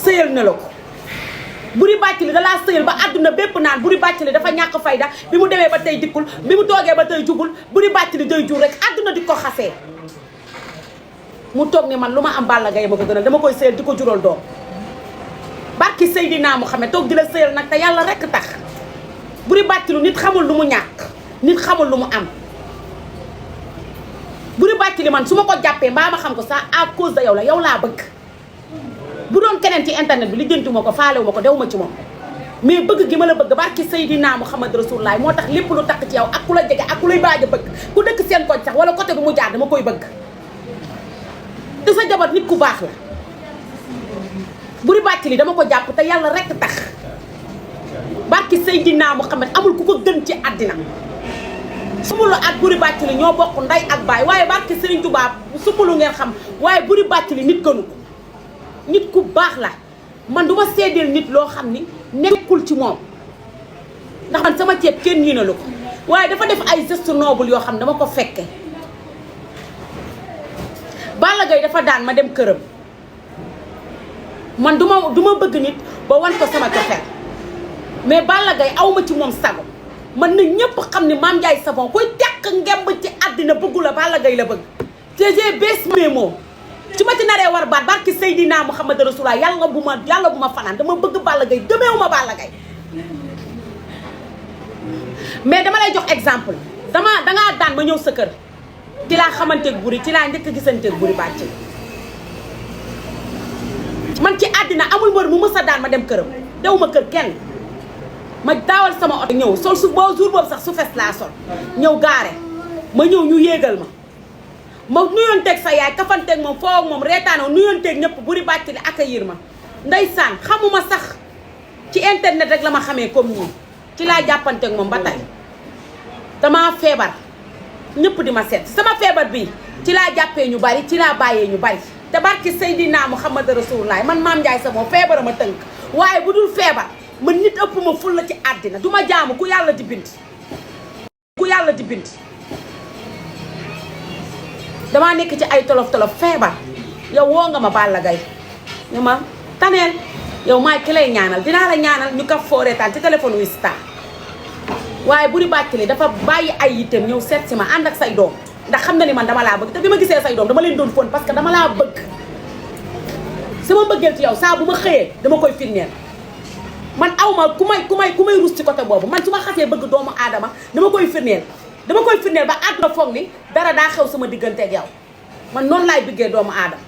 sëyal na la ko Boury Bathily da laa sëyal ba àdduna bépp naan Boury Bathily dafa ñàkk fayda bi mu demee ba tey dikkul bi mu toogee ba tey jugul Boury Bathily day jur rek àdduna di ko xasee mu toog ne man lu ma am Balla Gaye ma ko gënal dama koy sëyal di ko jural doom barki Seydina Muhammad toog di la sëyal nag te yàlla rek tax Boury Bathily nit xamul lu mu ñàkk nit xamul lu mu am Boury Bathily man su ma ko jàppee mbaa ma xam ko sax à cause de yow la yow laa bëgg bu doon keneen ci internet bi lijjanti ma ko faalewu ma ko dew ma ci moom mais bëgg gi ma la bëgg barki Seydina Muhammad Rasulullah moo tax lépp lu takk ci yow ak ku la jege ak ku lay baaj a bëgg ku dëkk seen koñ sax wala côté bu mu jaar dama koy bëgg te sa jabar nit ku baax la Boury Bathily dama ko jàpp te yàlla rek tax barki Seydina Muhammad amul ku ko gën ci àddina Soumboulou ak Boury Bathily ñoo bokk nday ak baay waaye barki Serigne Touba Soumboulou ngeen xam waaye Boury Bathily nit gënu ko nit ku baax la man duma seedeel nit loo xam ni nekkul ci moom ndax man sama ceeb kenn ñii na lu ko waaye dafa def ay geste noble yoo xam ne dama ko fekke Balla Gaye dafa daan ma dem këram man duma bëgg nit ba wan ko sama cofeel mais Balla Gaye awma ci moom sago man na ñëpp xam ne Mame Ndiaye Savon koy tekk ngemb ci àddina bëggu la Balla Gaye la bëgg tg bés mee moom su ma ci naree war baat barki Seydina Muhammad Rasulullah yàlla bu ma fanaan dama bëgg Balla Gaye gëmeewuma Balla Gaye mais dama lay jox exemple dangaa daan ma ñëw sa kër ci laa xamanteeg Boury ci laa njëkk a gisanteeg Boury Bathily man ci àddina amul mbër mu mës a daan ma dem këram dew ma kër kenn ma daawal sama oto ñëw sol su boo jour boobu sax su fes laa sol ñëw gaare ma ñëw ñu yéegal ma nuyonteeg sa yaay kafanteeg moom foo ak moom reetaanoo nuyonteeg ñëpp Boury Bathily accueillir ma ndeysaan xamuma sax ci internet rek la ma xamee comme nii ci laa jàppanteeg moom ba tey damaa feebar ñëpp di ma seet sama feebar bi ci laa jàppee ñu bari ci laa bàyyee ñu bari te barki Seydina Muhammad Rasulullah man Mame Ndiaye Savon feebar ma tënk waaye bu dul feebar man nit ëpp ma ful la ci àddina du ma jaamu ku yàlla di bind damaa nekk ci ay tolof feebar yow woo nga ma Balla Gaye ne ma taneel yow maay ki lay ñaanal dinaa la ñaanal ñu kaf foo reetaan ci téléphone wi star waaye Boury Bathily dafa bàyyi ay yitteem ñëw seet si ma ànd ak say doom ndax xam na ni man dama laa bëgg te bi ma gisee say doom dama leen doon fóon parce que dama laa bëgg sama mbëggeel ci yow saa bu ma xëyee dama koy firndeel man awma ku may rus ci côté boobu man su ma xasee bëgg doomu aadama dama koy firndeel ba àdduna foog ni dara daa xew sama diggante ak yow man noonu laay bëggee doomu aadama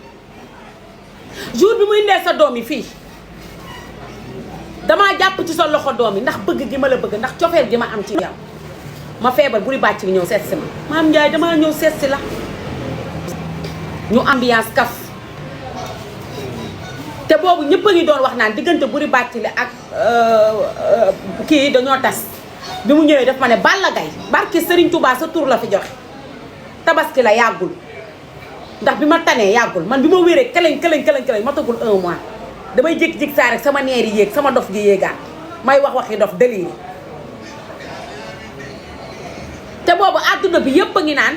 jour bi muy indee sa doom yi fii damaa jàpp ci sa loxo doom yi ndax bëgg gi ma la bëgg ndax cofeel gi ma am ci yow ma feebar Boury Bathily ñëw seet si ma Mame Ndiaye damaa ñëw seet si la ñu ambiance kaf te boobu ñëpp a ngi doon wax naan diggante Boury Bathily ak kii dañoo tas bi mu ñëwee daf ma ne Balla Gaye barki Serigne Touba sa tur la fi joxe tabaski la yàggul ndax bi ma tanee yàggul man bi ma wéree këlañ ma tagul 1 mois damay jékki-jékki saa rek sama neer yi yéeg sama dof gi yéegaat may waxi dof délire te boobu àdduna bi yëpp a ngi naan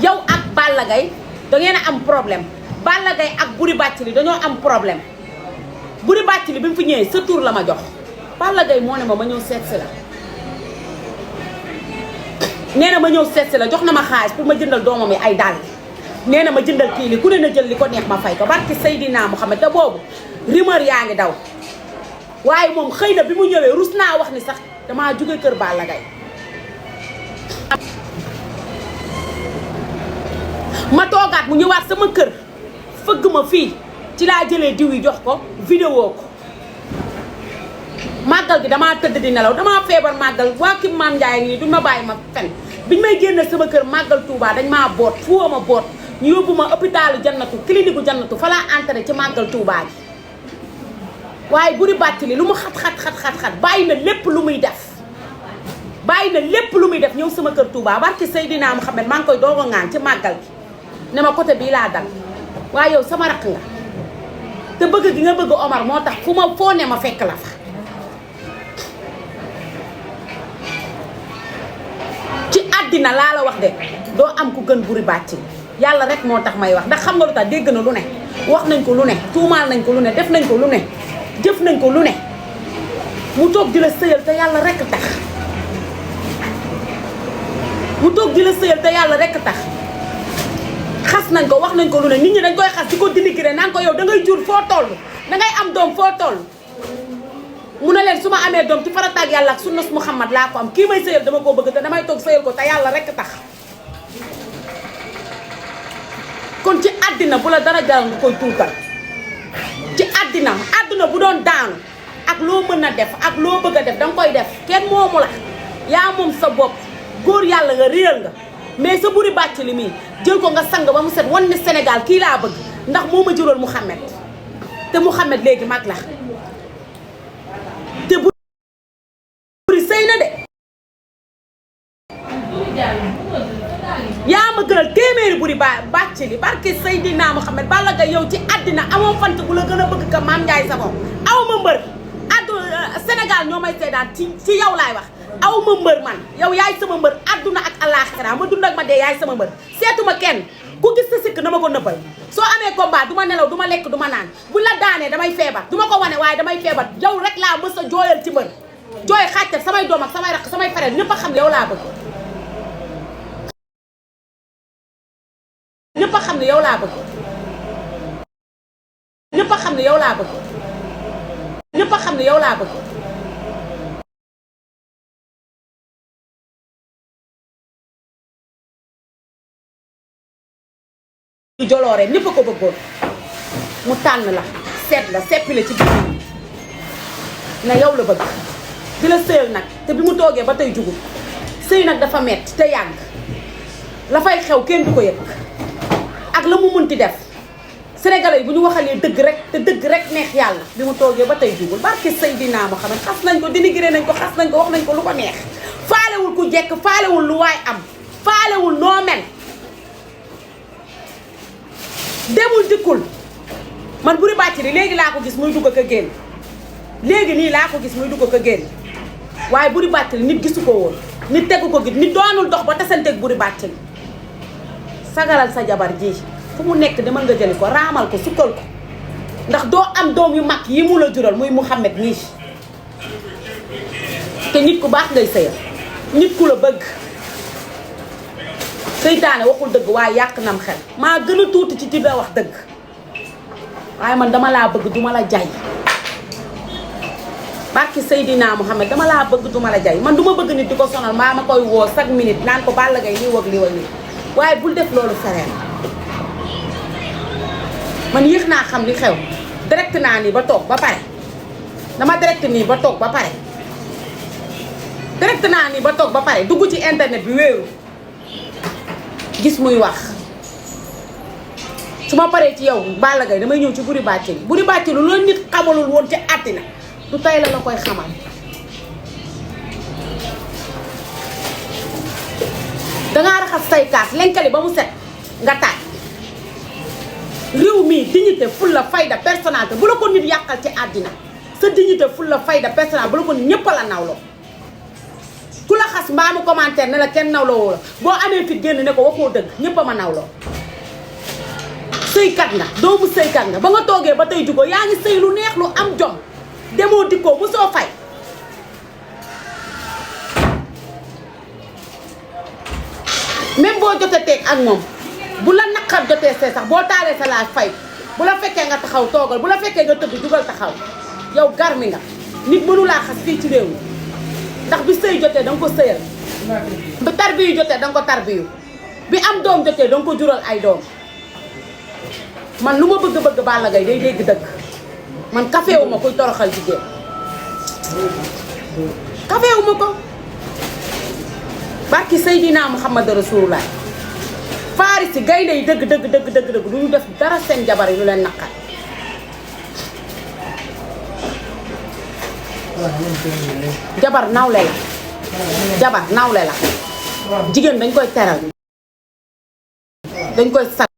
yow ak Balla Gaye da ngeen a am problème Balla Gaye ak Boury Bathily dañoo am problème Boury Bathily bi mu fi ñëwee sa tur la ma jox Balla Gaye moo ne ma ñëw seet si la nee na ma ñëw seet si la jox na ma xaalis pour ma jëndal doomam yi ay dàll nee na ma jëndal kii li ku ne na jël li ko neex ma fay ko barki Seydina Muhammad te boobu rumeur yaa ngi daw waaye moom xëy na bi mu ñëwee rus naa wax ni sax damaa jóge kër Balla Gaye ma toogaat mu ñëwaat sama kër fëgg ma fii ci laa jëlee diw yi jox ko vidéo ko màggal gi damaa tëdd di nelaw damaa feebar màggal waa ki Mame Ndiaye ngi nii duñ ma bàyyi ma fen biñ may génne sama kër màggal Touba dañ maa boot fuwa ma boot ñu yóbbu ma hôpitalu Jannatu clinique gu Jannatu fa laa entré ci màggal Touba gi waaye Boury Bathily lu mu xat bàyyi na lépp lu muy def ñëw sama kër Touba barki Seydina Muhammad maa ngi koy doog a ŋaan ci màggal gi ne ma côté bii laa dal waaye yow sama rakk nga te bëgg gi nga bëgg Omar moo tax fu ma foo ne ma fekk la fa ci àddina laa la wax de doo am ku gën Boury Bathily yàlla rek moo tax may wax ndax xam nga lu tax dégg na lu ne wax nañ ko lu ne tuumaal nañ ko lu ne def nañ ko lu ne jëf nañ ko lu ne mu toog di la sëyal te yàlla rekk tax mu toog di la sëyal te yàlla rekk tax xas nañ ko wax nañ ko lu ne nit ñi dañ koy xas di ko dénigré naan ko yow da ngay jur foo toll da ngay am doom foo toll mu ne leen su ma amee doom ci farataag yàlla ak sunna Muhammad laa ko am kii may sëyal dama koo bëgg te damay toog sëyal ko te yàlla rekk tax kon ci àddina bu la dara jaral nga koy tuutal ci àddina bu doon daanu ak loo mën a def ak loo bëgg a def danga koy def kenn moomu la yaa moom sa bopp góor yàlla nga réel nga mais sa buri bàcc li mii jël ko nga sang ba mu set wan ni Sénégal kii laa bëgg ndax moo ma jural Mouhamed te Mouhamed léegi mag la te buri sëy na de yaa ma gënal téeméeri buri bàcc li barke Seydina Mouhamed Balla Gaye yow ci àddina amoo fant bu la gën a bëgg ka Mame Ndiaye Savon aw ma mbër Sénégal ñoo may seedaan ci yow laay wax aw ma mbër man yow yaay sama mbër àdduna ak àllaaxira ma dund ak ma dee yaay sama mbër seetuma kenn ku gis sa sikk na ma ko nëbbal soo amee combat du ma nelaw du ma lekk du ma naan bu la daanee damay feebar du ma ko wane waaye damay feebar yow rek laa mës a jooyal ci mbër jooy xàccal samay doom ak samay rakk samay frère ñëpp a xam ne yow laa bëgg ñëpp a xam ne yow laa bëgg ñëpp a xam ne yow laa bëgg ñëpp a xam ne yow laa bëgg joloore ñëpp a ko bëggoon mu tànn la seet la seppi la ci biir na yow la bëgg di la sëyal nag te bi mu toogee ba tey jugul sëy nag dafa metti te yàgg la fay xew kenn du ko yëg ak la mu mënti def sénégalais yi bu ñu waxalee dëgg rek te dëgg rek neex yàlla bi mu toogee ba tey jugul barke Seydina Muhammad xas nañ ko dénigré nañ ko xas nañ ko wax nañ ko lu ko neex faalewul ku jekk faalewul lu waay am faalewul noo mel demul dikkul man buri bàcc li léegi laa ko gis muy dugg ak a génn léegi nii laa ko gis muy dugg ak a génn waaye buri bàcc li nit gisu ko woon nit tegu ko gis nit doonul dox ba tasanteeg buri bàcc li sagalal sa jabar ji fu mu nekk demal nga jëli ko raamal ko sukkal ko ndax doo am doom yu mag yi mu la jural muy Mouhamed nii te nit ku baax ngay sëyal nit ku la bëgg seytaane waxul dëgg waaye yàq nam xel maa gën a tuuti ci tiba wax dëgg waaye man dama laa bëgg duma la jay barki Seydina Mouhamed dama laa bëgg duma la jay man duma bëgg nit di ko sonal maa ma koy woo chaque minute naan ko Balla Gaye lii wag lii wag lii waaye bul def loolu fereen man yéex naa xam li xew direct naa nii ba toog ba pare dama direct nii ba toog ba pare direct naa nii ba toog ba pare dugg ci internet bi wéeru gis muy wax su ma paree ci yow Balla Gaye damay ñëw ci buri bàcc lu loolu nit xamalul woon ci àddina du tey la koy xamal dangaa raxas say kaas lenkali ba mu set nga taaj réew mii dignité fulla fayda personnalité bu la ko nit yàqal ci àddina sa dignité fulla fayda personnalité bu la ko nit ñëpp la nawloo ku la xas mbaa mu commentaire ne la kenn nawloo woo la boo amee fit génn ne ko waxoo dëgg ñëpp a ma nawloo sëykat nga doomu sëykat nga ba nga toogee ba tey jugoo yaa ngi sëy lu neex lu am jom demoo dikkoo mu soo fay même boo jotee teeg ak moom bu la naqar jotee see sax boo taalee sa laaj fay bu la fekkee nga taxaw toogal bu la fekkee nga tëdd jugal taxaw yow garmi nga nit mënulaa xas fii ci réew mi ndax bi sëy jotee danga ko sëyal bi tarbiyu jotee danga ko tarbiyu bi am doom jotee danga ko jural ay doom man lu ma bëgg-bëgg Balla Gaye day dégg dëgg man kafeewu ma kuy toroxal jigéen kafeewu ma ko barki Seydina Muhammad Rasulullah faari si gaynde yi dëgg du ñu def dara seen jabar yi lu leen naqar jabar nawle la jigéen dañ koy teral dañ koy sagal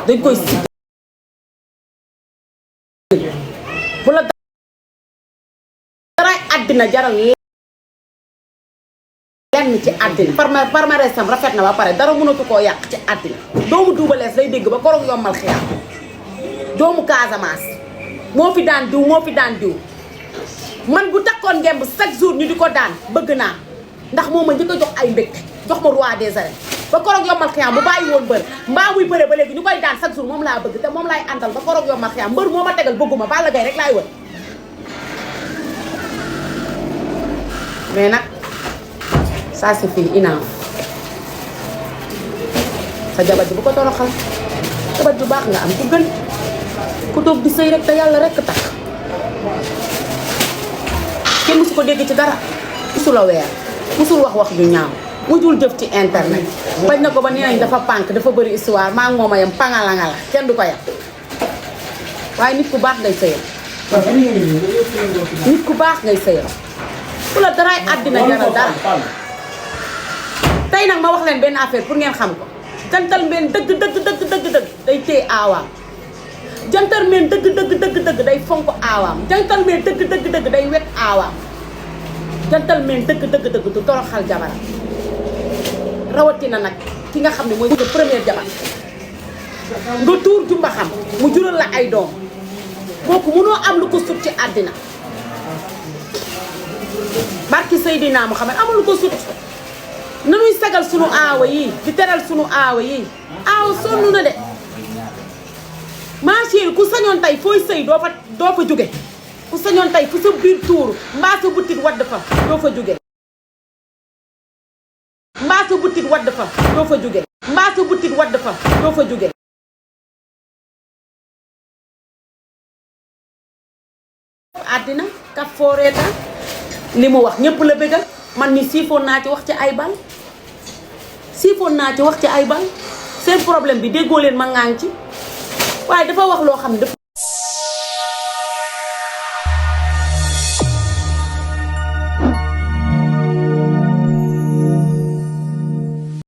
dañ koy sigg bu la daray àddina jaral lenn ci àddina parmaresam rafet na ba pare dara mënatu koo yàq ci àddina doomu Double Less lay dégg ba koroog yombal xiyaam doomu Casamance moo fi daan diw moo fi daan diw man bu takkoon ngemb chaque jour ñu di ko daan bëgg naa ndax moom ma njëkk a jox ay mbégte jox ma roi des arènes ba koroog yombal xiyam bu bàyyi woon mbër mbaa muy bëre ba léegi ñu koy daan chaque jour moom laa bëgg te moom laay àndal ba koroog yombal xiyam mbër moo ma tegal bëgguma Balla Gaye rek laay wër mais nag ça c'est fini inaam sa jabar ji bu ko toroxal jabar ju baax nga am ku gën ku toog di sëy rek te yàlla rek tax kenn musu ko dégg ci dara musul a weer musul wax ju ñaaw mujul jëf ci internet bañ na ko ba nee nañ dafa pànk dafa bëri histoire maa ngi moom a yem pangalanga la kenn du ko yem waaye nit ku baax ngay sëyal nit ku baax ngay sëyal ku la daraay àddina jaral dara tey nag ma wax leen benn affaire pour ngeen xam ko jantal meen dëgg day téye aawaam jantal meen dëgg day fonk aawaam jantal meen dëgg day wet aawaam jantal meen dëgg du toroxal jabaram rawatina nag ki nga xam ne mooy sa première jabar nga tuur jumba xam mu jural la ay doom kooku mënoo am lu ko sut ci àddina barki Seydina Muhammad amul lu ko sut nanuy sagal sunu aawa yi di teral sunu aawa yi aawa sonn na de ma chérie ku sañoon tey fooy sëy doo fa jóge ku sañoon tey fu sa biir tuuru mbaa sa butit wadd fa doo fa jóge mbaa sa butit wadd fa doo fa jóge mbaa sa butit wadd fa doo fa jóge àddina kaf fooreeta li mu wax ñëpp la bëggal man mi siifoon naa ci wax ci ay bal seen problème bi déggoo leen ma ngaan ci waaye dafa wax loo xam ne daf